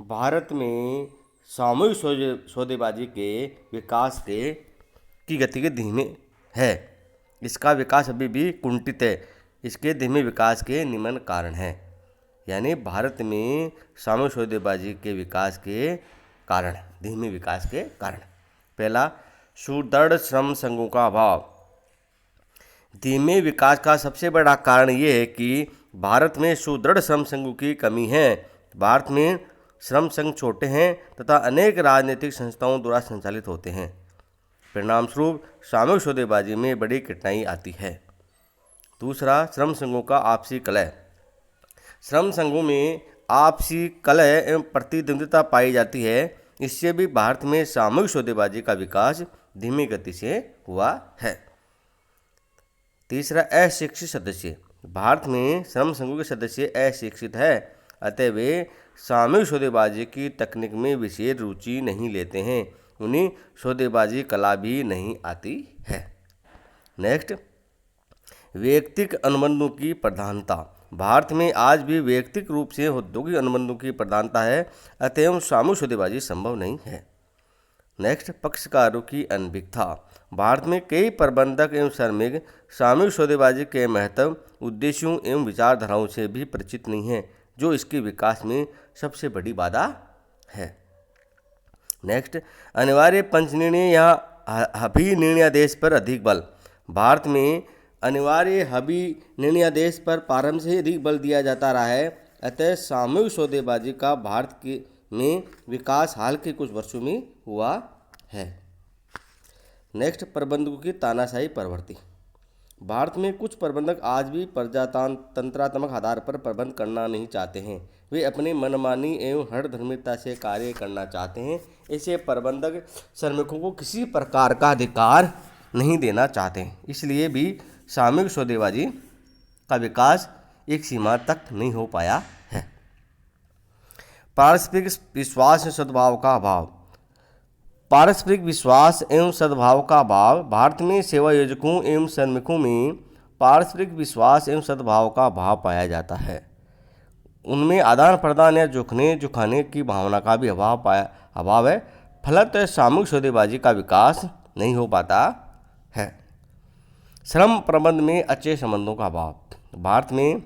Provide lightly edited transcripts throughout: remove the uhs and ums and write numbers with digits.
भारत में सामूहिक सौदेबाजी के विकास की गति के धीमे है। इसका विकास अभी भी कुंठित है। इसके धीमे विकास के निम्न कारण हैं। यानी भारत में सामूहिक सौदेबाजी के विकास के कारण, धीमे विकास के कारण, पहला, सुदृढ़ श्रम संघों का अभाव। धीमे विकास का सबसे बड़ा कारण ये है कि भारत में सुदृढ़ श्रम संघों की कमी है। भारत में श्रम संघ छोटे हैं तथा अनेक राजनीतिक संस्थाओं द्वारा संचालित होते हैं। परिणामस्वरूप सामूहिक सौदेबाजी में बड़ी कठिनाई आती है। दूसरा, श्रम संघों का आपसी कलह। श्रम संघों में आपसी कलह एवं प्रतिद्वंद्विता पाई जाती है। इससे भी भारत में सामूहिक सौदेबाजी का विकास धीमी गति से हुआ है। तीसरा, अशिक्षित सदस्य। भारत में श्रम संघों के सदस्य अशिक्षित है, अतः वे सामूहिक सौदेबाजी की तकनीक में विशेष रुचि नहीं लेते हैं। उन्हें सौदेबाजी कला भी नहीं आती है। नेक्स्ट, वैयक्तिक अनुबंधों की प्रधानता। भारत में आज भी वैयक्तिक रूप से औद्योगिक अनुबंधों की प्रधानता है, अतएव सामूहिक सौदेबाजी संभव नहीं है। नेक्स्ट, पक्षकारों की अनभिज्ञता। भारत में कई प्रबंधक एवं श्रमिक सामूहिक सौदेबाजी के महत्व, उद्देश्यों एवं विचारधाराओं से भी परिचित नहीं हैं, जो इसके विकास में सबसे बड़ी बाधा है। नेक्स्ट, अनिवार्य पंच निर्णय या हबी निर्णयादेश पर अधिक बल। भारत में अनिवार्य हबी निर्णयादेश पर प्रारंभ से अधिक बल दिया जाता रहा है, अतः सामूहिक सौदेबाजी का भारत में विकास हाल के कुछ वर्षों में हुआ है। नेक्स्ट, प्रबंधकों की तानाशाही प्रवृत्ति। भारत में कुछ प्रबंधक आज भी प्रजातंत्रात्मक आधार पर प्रबंध करना नहीं चाहते हैं। वे अपने मनमानी एवं हठधर्मिता से कार्य करना चाहते हैं। ऐसे प्रबंधक श्रमिकों को किसी प्रकार का अधिकार नहीं देना चाहते, इसलिए भी सामूहिक सौदेबाजी का विकास एक सीमा तक नहीं हो पाया है। पारस्परिक विश्वास एवं सद्भाव का अभाव। पारस्परिक विश्वास एवं सद्भाव का अभाव। भारत में सेवा योजकों एवं श्रमिकों में पारस्परिक विश्वास एवं सद्भाव का अभाव पाया जाता है। उनमें आदान प्रदान या जोखने जुखाने की भावना का भी अभाव है। फलतः सामूहिक सौदेबाजी का विकास नहीं हो पाता है। श्रम प्रबंध में अच्छे संबंधों का अभाव। भारत में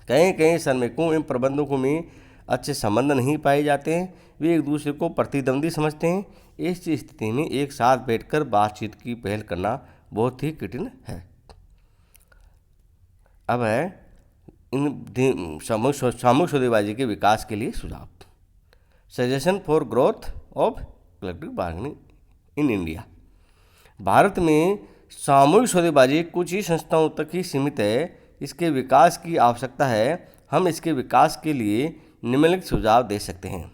कई श्रमिकों एवं प्रबंधकों में अच्छे संबंध नहीं पाए जाते हैं। वे एक दूसरे को प्रतिद्वंदी समझते हैं। इस स्थिति में एक साथ बैठकर बातचीत की पहल करना बहुत ही कठिन है। अब है इन सामूहिक सौदेबाजी के विकास के लिए सुझाव। Suggestion for growth of collective bargaining in India. Bharat में सामूहिक सौदेबाजी कुछ ही संस्थाओं तक ही सीमित है। इसके विकास की आवश्यकता है। हम इसके विकास के लिए निम्नलिखित सुझाव दे सकते हैं।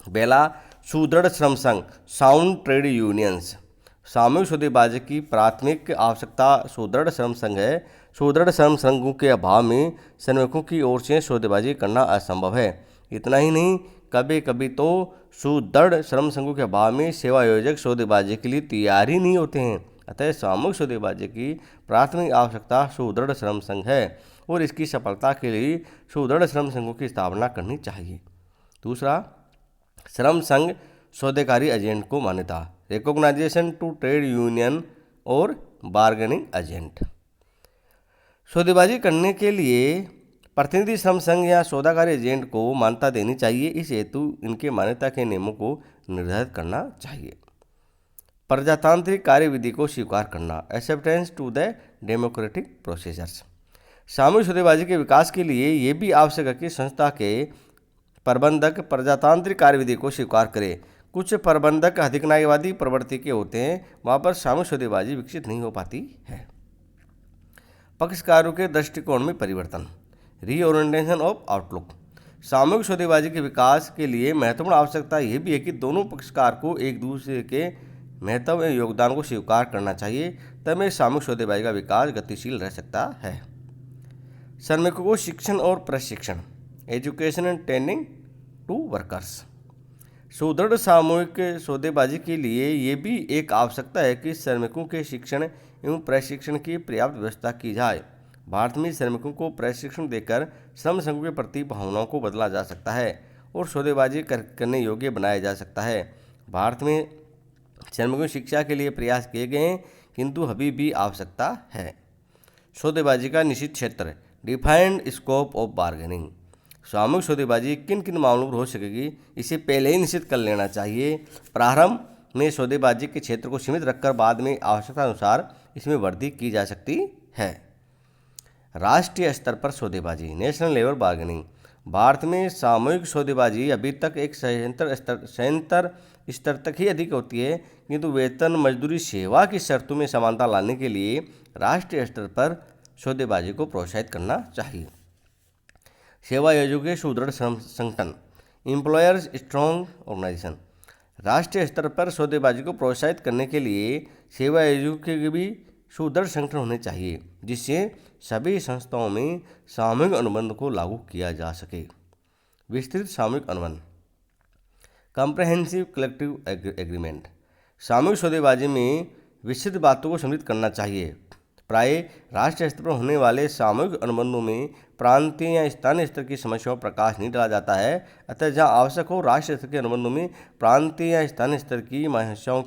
पहला, सुदृढ़ श्रम संघ, साउंड ट्रेड यूनियंस। सामूहिक सौदेबाजी की प्राथमिक आवश्यकता सुदृढ़ श्रम संघ है। सुदृढ़ श्रम संघों के अभाव में श्रमिकों की ओर से सौदेबाजी करना असंभव है। इतना ही नहीं, कभी कभी तो सुदृढ़ श्रम संघों के अभाव में सेवा आयोजक सौदेबाजी के लिए तैयार ही नहीं होते हैं। अतः सामूहिक सौदेबाजी की प्राथमिक आवश्यकता सुदृढ़ श्रम संघ है और इसकी सफलता के लिए सुदृढ़ श्रम संघों की स्थापना करनी चाहिए। दूसरा, श्रम संघ सौदेकारी एजेंट को मान्यता, रिकॉग्नाइजेशन टू ट्रेड यूनियन और बार्गेनिंग एजेंट। सौदेबाजी करने के लिए प्रतिनिधि श्रम संघ या सौदाकारी एजेंट को मान्यता देनी चाहिए। इस हेतु इनके मान्यता के नियमों को निर्धारित करना चाहिए। प्रजातांत्रिक कार्यविधि को स्वीकार करना, acceptance to the democratic procedures. सामूहिक सौदेबाजी के विकास के लिए ये भी आवश्यक है कि संस्था के प्रबंधक प्रजातांत्रिक कार्यविधि को स्वीकार करें। कुछ प्रबंधक अधिक न्यायवादी प्रवृत्ति के होते हैं, वहाँ पर सामूहिक सौदेबाजी विकसित नहीं हो पाती है। पक्षकारों के दृष्टिकोण में परिवर्तन, रीओरिएंटेशन ऑफ आउटलुक। सामूहिक सौदेबाजी के विकास के लिए महत्वपूर्ण आवश्यकता यह भी है कि दोनों पक्षकार को एक दूसरे के महत्व एवं योगदान को स्वीकार करना चाहिए, तब सामूहिक सौदेबाजी का विकास गतिशील रह सकता है। श्रमिकों को शिक्षण और प्रशिक्षण, education and training to workers. सुदृढ़ सामूहिक सौदेबाजी के लिए ये भी एक आवश्यकता है कि श्रमिकों के शिक्षण एवं प्रशिक्षण की पर्याप्त व्यवस्था की जाए। भारत में श्रमिकों को प्रशिक्षण देकर श्रम संघों के प्रति भावनाओं को बदला जा सकता है और सौदेबाजी करने योग्य बनाया जा सकता है। भारत में श्रमिकों की शिक्षा के लिए प्रयास किए गए हैं, किंतु अभी भी आवश्यकता है। सौदेबाजी का निश्चित क्षेत्र, डिफाइंड स्कोप ऑफ बार्गेनिंग। सामूहिक सौदेबाजी किन किन मामलों पर हो सकेगी, इसे पहले ही निश्चित कर लेना चाहिए। प्रारंभ में सौदेबाजी के क्षेत्र को सीमित रखकर बाद में आवश्यकता अनुसार इसमें वृद्धि की जा सकती है। राष्ट्रीय स्तर पर सौदेबाजी, नेशनल लेवल बार्गेनिंग। भारत में सामूहिक सौदेबाजी अभी तक एक संयंत्र स्तर तक ही अधिक होती है, किंतु वेतन, मजदूरी, सेवा की शर्तों में समानता लाने के लिए राष्ट्रीय स्तर पर सौदेबाजी को प्रोत्साहित करना चाहिए। सेवा आयोजकों के सुदृढ़ संगठन, एम्प्लॉयर्स स्ट्रॉन्ग ऑर्गेनाइजेशन। राष्ट्रीय स्तर पर सौदेबाजी को प्रोत्साहित करने के लिए सेवा आयोजकों के भी सुदृढ़ संगठन होने चाहिए, जिससे सभी संस्थाओं में सामूहिक अनुबंध को लागू किया जा सके। विस्तृत सामूहिक अनुबंध, कॉम्प्रहेंसिव कलेक्टिव एग्रीमेंट। सामूहिक सौदेबाजी में विस्तृत बातों को सम्मिलित करना चाहिए। प्राय राष्ट्रीय स्तर पर होने वाले सामूहिक अनुबंधों में प्रांतीय या स्थानीय स्तर की समस्याओं पर प्रकाश नहीं डाला जाता है, अतः जहां आवश्यक हो राष्ट्रीय स्तर के अनुबंधों में प्रांतीय या स्थानीय स्तर की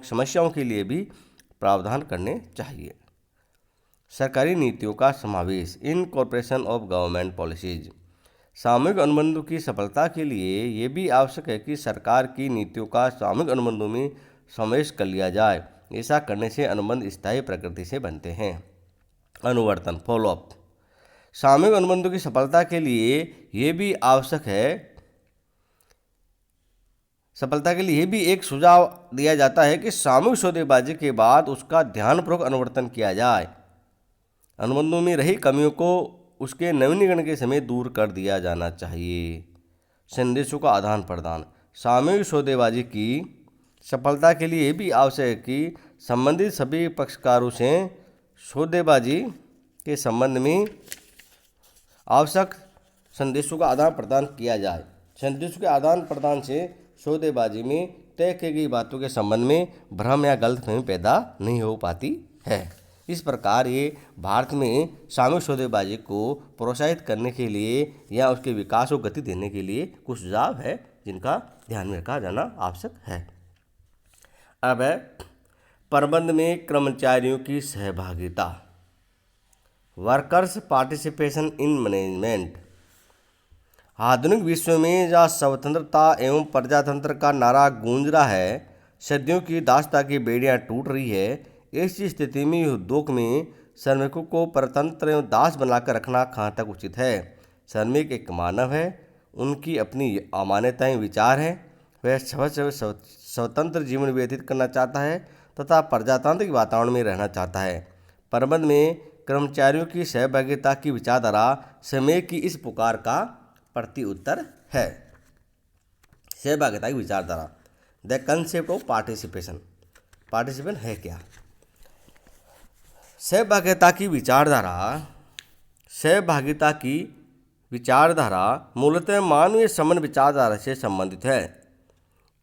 समस्याओं के लिए भी प्रावधान करने चाहिए। सरकारी नीतियों का समावेश, इनकॉर्पोरेशन ऑफ गवर्नमेंट पॉलिसीज। सामूहिक अनुबंधों की सफलता के लिए ये भी आवश्यक है कि सरकार की नीतियों का सामूहिक अनुबंधों में समावेश कर लिया जाए। ऐसा करने से अनुबंध स्थायी प्रकृति से बनते हैं। अनुवर्तन, फॉलोअप। सामूहिक अनुबंधों की सफलता के लिए ये भी आवश्यक है ये भी एक सुझाव दिया जाता है कि सामूहिक सौदेबाजी के बाद उसका ध्यानपूर्वक अनुवर्तन किया जाए। अनुबंधों में रही कमियों को उसके नवीनीकरण के समय दूर कर दिया जाना चाहिए। संदेशों का आदान प्रदान, सामूहिक सौदेबाजी की सफलता के लिए भी आवश्यक है कि संबंधित सभी पक्षकारों से सौदेबाजी के संबंध में आवश्यक संदेशों का आदान प्रदान किया जाए। संदेशों के आदान प्रदान से सौदेबाजी में तय की गई बातों के संबंध में भ्रम या गलतफहमी पैदा नहीं हो पाती है। इस प्रकार ये भारत में सामूहिक सौदेबाजी को प्रोत्साहित करने के लिए या उसके विकास को गति देने के लिए कुछ सुझाव है जिनका ध्यान में रखा जाना आवश्यक है। अब है प्रबंध में कर्मचारियों की सहभागिता, वर्कर्स पार्टिसिपेशन इन मैनेजमेंट। आधुनिक विश्व में जहाँ स्वतंत्रता एवं प्रजातंत्र का नारा गूंज रहा है, सदियों की दासता की बेड़ियाँ टूट रही है, ऐसी स्थिति में उद्योग में श्रमिकों को परतंत्र एवं दास बनाकर रखना कहाँ तक उचित है। श्रमिक एक मानव है, उनकी अपनी अमान्यताएं विचार हैं, वह स्वतंत्र जीवन व्यतीत करना चाहता है तथा प्रजातांत्रिक वातावरण में रहना चाहता है। प्रबंध में कर्मचारियों की सहभागिता की विचारधारा समय की इस पुकार का प्रति उत्तर है। सहभागिता की विचारधारा, the concept of participation. Participation है क्या? सहभागिता की विचारधारा मूलतः मानवीय समन विचारधारा से संबंधित है।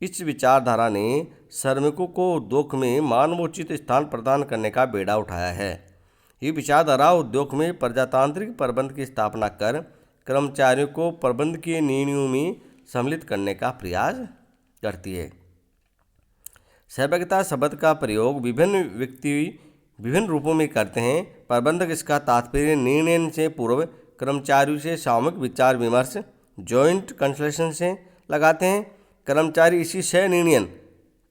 इस विचारधारा ने श्रमिकों को उद्योग में मानवोचित स्थान प्रदान करने का बेड़ा उठाया है। ये विचारधारा उद्योग में प्रजातांत्रिक प्रबंध की स्थापना कर कर्मचारियों को प्रबंध के निर्णयों में सम्मिलित करने का प्रयास करती है। सहभागिता शब्द का प्रयोग विभिन्न व्यक्ति विभिन्न रूपों में करते हैं। प्रबंधक इसका तात्पर्य निर्णय से पूर्व कर्मचारियों से सामूहिक विचार विमर्श, जॉइंट कंसल्टेशन से लगाते हैं। कर्मचारी इसी सह निर्णय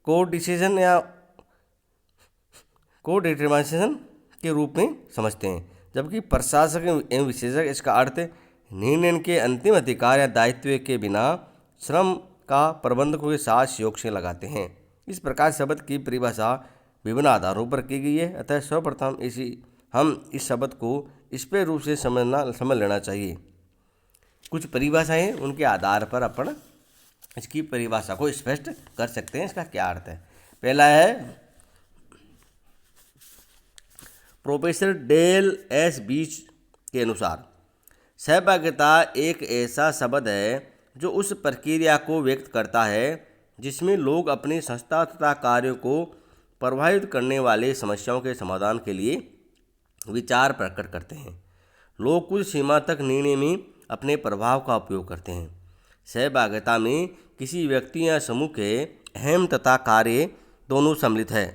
को डिसीजन या को डिटरमिनेशन के रूप में समझते हैं, जबकि प्रशासक एवं विशेषज्ञ इसका अर्थ निर्णय के अंतिम अधिकार या दायित्व के बिना श्रम का प्रबंधकों के साथ सहयोग से लगाते हैं। इस प्रकार शब्द की परिभाषा विभिन्न आधारों पर की गई है, अतः सर्वप्रथम हम इस शब्द को स्पष्ट रूप से समझ लेना चाहिए। कुछ परिभाषाएं उनके आधार पर अपन इसकी परिभाषा को स्पष्ट कर सकते हैं, इसका क्या अर्थ है। पहला है प्रोफेसर डेल एस बीच के अनुसार सहभागिता एक ऐसा शब्द है जो उस प्रक्रिया को व्यक्त करता है जिसमें लोग अपनी संस्था तथा कार्यों को प्रभावित करने वाले समस्याओं के समाधान के लिए विचार प्रकट करते हैं। लोग कुछ सीमा तक निर्णय में अपने प्रभाव का उपयोग करते हैं। सहभागिता में किसी व्यक्ति या समूह के अहम तथा कार्य दोनों सम्मिलित है।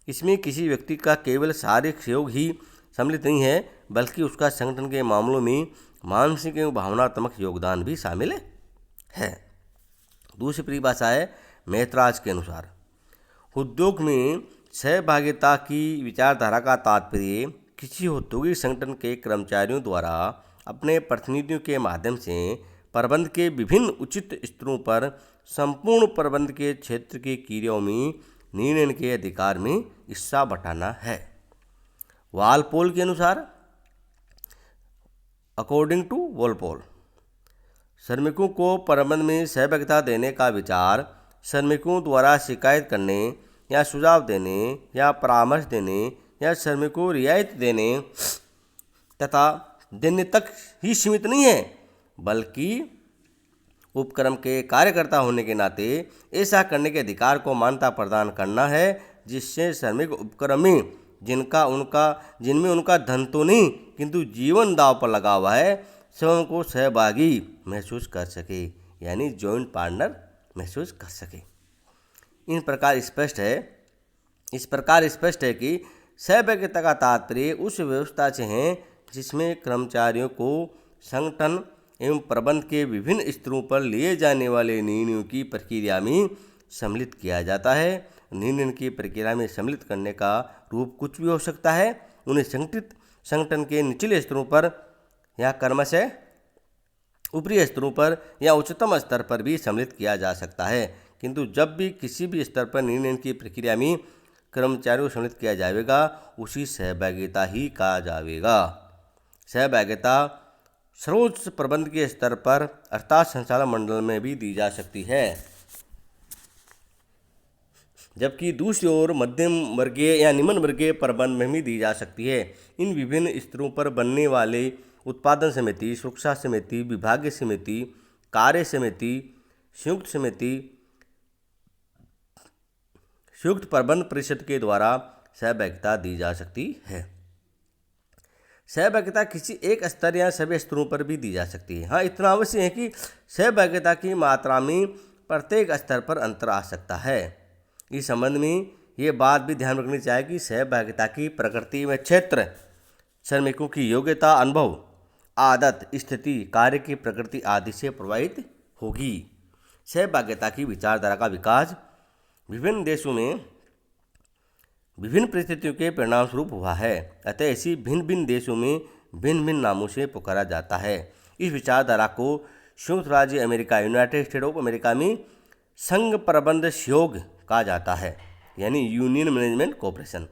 इसमें किसी व्यक्ति का केवल शारीरिक सहयोग ही सम्मिलित नहीं है, बल्कि उसका संगठन के मामलों में मानसिक एवं भावनात्मक योगदान भी शामिल है। दूसरी परिभाषा है मेहतराज के अनुसार, उद्योग में सहभागिता की विचारधारा का तात्पर्य किसी औद्योगिक संगठन के कर्मचारियों द्वारा अपने प्रतिनिधियों के माध्यम से प्रबंध के विभिन्न उचित स्तरों पर संपूर्ण प्रबंध के क्षेत्र की क्रियाओं में निर्णय के अधिकार में हिस्सा बटाना है। वालपोल के अनुसार, अकॉर्डिंग टू वॉलपोल, श्रमिकों को प्रबंध में सहभागिता देने का विचार श्रमिकों द्वारा शिकायत करने या सुझाव देने या परामर्श देने या श्रमिकों को रियायत देने तथा देने तक ही सीमित नहीं है, बल्कि उपक्रम के कार्यकर्ता होने के नाते ऐसा करने के अधिकार को मान्यता प्रदान करना है, जिससे श्रमिक उपक्रम में जिनमें उनका धन तो नहीं किंतु जीवन दांव पर लगा हुआ है, स्वयं को सहभागी महसूस कर सके, यानी जॉइंट पार्टनर महसूस कर सके। इस प्रकार स्पष्ट है कि सहभागिता का तात्पर्य उस व्यवस्था से है जिसमें कर्मचारियों को संगठन एवं प्रबंध के विभिन्न स्तरों पर लिए जाने वाले निर्णयों की प्रक्रिया में सम्मिलित किया जाता है। निर्णय की प्रक्रिया में सम्मिलित करने का रूप कुछ भी हो सकता है। उन्हें संगठित संगठन के निचले स्तरों पर या क्रमशः ऊपरी स्तरों पर या उच्चतम स्तर पर भी सम्मिलित किया जा सकता है, किंतु जब भी किसी भी स्तर पर निर्णय की प्रक्रिया में कर्मचारियों को सम्मिलित किया जाएगा, उसी सहभागिता ही कहा जाएगा। सहभागिता सर्वोच्च प्रबंध के स्तर पर अर्थात संचालन मंडल में भी दी जा सकती है, जबकि दूसरी ओर मध्यम वर्गीय या निम्न वर्गीय प्रबंध में भी दी जा सकती है। इन विभिन्न स्तरों पर बनने वाले उत्पादन समिति, सुरक्षा समिति, विभागीय समिति, कार्य समिति, संयुक्त समिति, संयुक्त प्रबंध परिषद के द्वारा सहभागिता दी जा सकती है। सहभागिता किसी एक स्तर या सभी स्तरों पर भी दी जा सकती है। हाँ, इतना अवश्य है कि सहभागिता की मात्रा में प्रत्येक स्तर पर अंतर आ सकता है। इस संबंध में ये बात भी ध्यान रखनी चाहिए कि सहभागिता की प्रकृति में क्षेत्र, श्रमिकों की योग्यता, अनुभव, आदत, स्थिति, कार्य की प्रकृति आदि से प्रभावित होगी। सहभागिता की विचारधारा का विकास विभिन्न देशों में विभिन्न परिस्थितियों के परिणाम स्वरूप हुआ है, अतः इसी भिन्न भिन्न देशों में भिन्न भिन्न नामों से पुकारा जाता है। इस विचारधारा को संयुक्त राज्य America, United state of America में संघ प्रबंध सहयोग कहा जाता है, यानी यूनियन मैनेजमेंट कोऑपरेशन।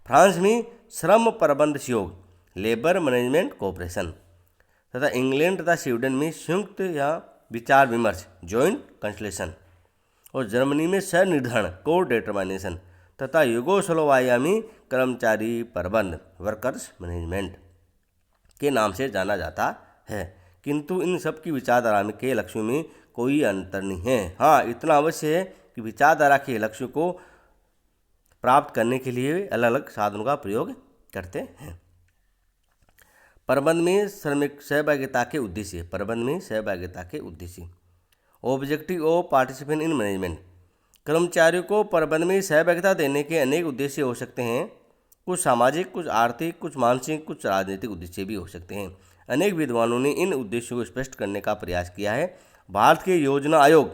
फ्रांस में श्रम प्रबंध सहयोग, लेबर मैनेजमेंट कोऑपरेशन, तथा इंग्लैंड तथा स्वीडन में संयुक्त या विचार विमर्श, जॉइंट कंसल्टेशन, और जर्मनी में सह निर्धारण, को डिटरमिनेशन, तथा यूगोस्लोवाकिया में कर्मचारी प्रबंध, वर्कर्स मैनेजमेंट के नाम से जाना जाता है। किंतु इन सब की विचारधारा के लक्ष्यों में कोई अंतर नहीं है। हाँ, इतना अवश्य है कि विचारधारा के लक्ष्यों को प्राप्त करने के लिए अलग अलग साधनों का प्रयोग करते हैं। प्रबंध में श्रमिक सहभागिता के उद्देश्य। प्रबंध में सहभागिता के उद्देश्य। Objective of participation in management. कर्मचारियों को प्रबंध में सहभागिता देने के अनेक उद्देश्य हो सकते हैं। कुछ सामाजिक, कुछ आर्थिक, कुछ मानसिक, कुछ राजनीतिक उद्देश्य भी हो सकते हैं। अनेक विद्वानों ने इन उद्देश्यों को स्पष्ट करने का प्रयास किया है। भारत के योजना आयोग,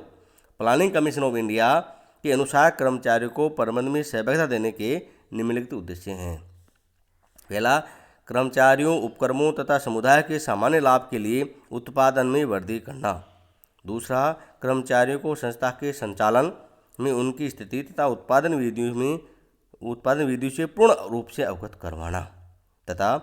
प्लानिंग कमीशन ऑफ इंडिया के अनुसार कर्मचारियों को प्रबंध में सहभागिता देने के निम्नलिखित उद्देश्य हैं। पहला, कर्मचारियों, उपक्रमों तथा समुदाय के सामान्य लाभ के लिए उत्पादन में वृद्धि करना। दूसरा, कर्मचारियों को संस्था के संचालन में उनकी स्थिति तथा उत्पादन विधियों से पूर्ण रूप से अवगत करवाना, तथा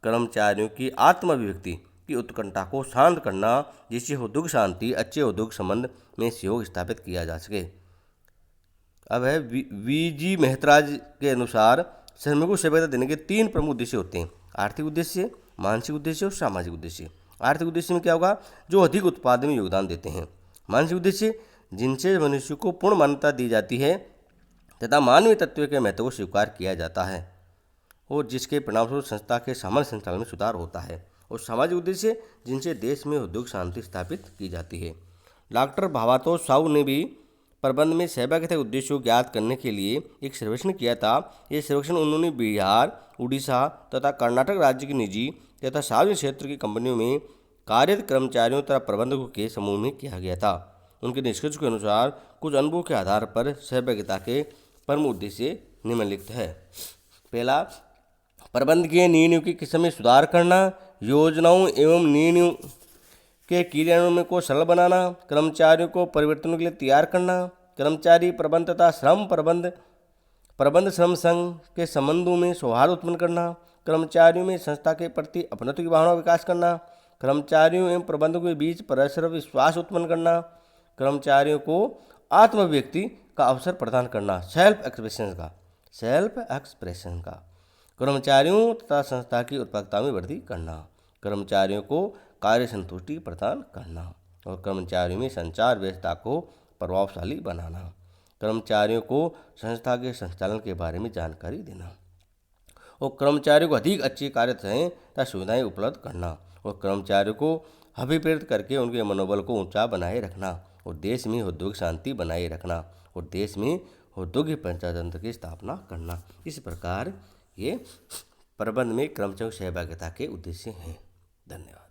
कर्मचारियों की आत्म अभिव्यक्ति की उत्कंठा को शांत करना, जिससे उद्योग शांति, अच्छे उद्योग संबंध में सहयोग स्थापित किया जा सके। अब है वीजी मेहतराज के अनुसार श्रमिकों को सहभागिता देने के 3 प्रमुख उद्देश्य होते हैं: आर्थिक उद्देश्य, मानसिक उद्देश्य और सामाजिक उद्देश्य। आर्थिक उद्देश्य में क्या होगा? जो अधिक उत्पादन में योगदान देते हैं। मानसिक उद्देश्य, जिनसे मनुष्य को पूर्ण मान्यता दी जाती है तथा मानवीय तत्व के महत्व को स्वीकार किया जाता है और जिसके परिणामस्वरूप संस्था के सामान्य संचालन में सुधार होता है। और सामाजिक उद्देश्य, जिनसे देश में उद्योग शांति स्थापित की जाती है। डॉक्टर भावातोष साहू ने भी प्रबंध में सहभागिता के उद्देश्यों को ज्ञात करने के लिए एक सर्वेक्षण किया था। यह सर्वेक्षण उन्होंने बिहार, उड़ीसा तथा कर्नाटक राज्य की निजी तथा सार्वजनिक क्षेत्र की कंपनियों में कार्यरत कर्मचारियों तथा प्रबंधकों के समूह में किया गया था। उनके निष्कर्ष के अनुसार कुछ अनुभवों के आधार पर सहभागिता के प्रमुख उद्देश्य निम्नलिखित है। पहला, प्रबंधकीय निर्णयों की किस्म में सुधार करना, योजनाओं एवं निर्णयों के क्रियान्वयन को सरल बनाना, कर्मचारियों को परिवर्तनों के लिए तैयार करना, कर्मचारी प्रबंध तथा प्रबंध श्रम संघ के संबंधों में सौहार्द उत्पन्न करना, कर्मचारियों में संस्था के प्रति अपनत्व की भावना का विकास करना, कर्मचारियों एवं प्रबंधकों के बीच परस्पर विश्वास उत्पन्न करना, कर्मचारियों को आत्म अभिव्यक्ति का अवसर प्रदान करना, सेल्फ एक्सप्रेशन का, कर्मचारियों तथा संस्था की उत्पादकता में वृद्धि करना, कर्मचारियों को कार्य संतुष्टि प्रदान करना और कर्मचारियों में संचार व्यवस्था को प्रभावशाली बनाना, कर्मचारियों को संस्था के संचालन के बारे में जानकारी देना और कर्मचारियों को अधिक अच्छी कार्यस्थलें तथा सुविधाएं उपलब्ध करना और कर्मचारियों को अभिप्रेरित करके उनके मनोबल को ऊंचा बनाए रखना और देश में औद्योगिक शांति बनाए रखना और देश में औद्योगिक पंचायत तंत्र की स्थापना करना। इस प्रकार ये प्रबंध में कर्मचारियों की सहभागिता के उद्देश्य हैं। धन्यवाद।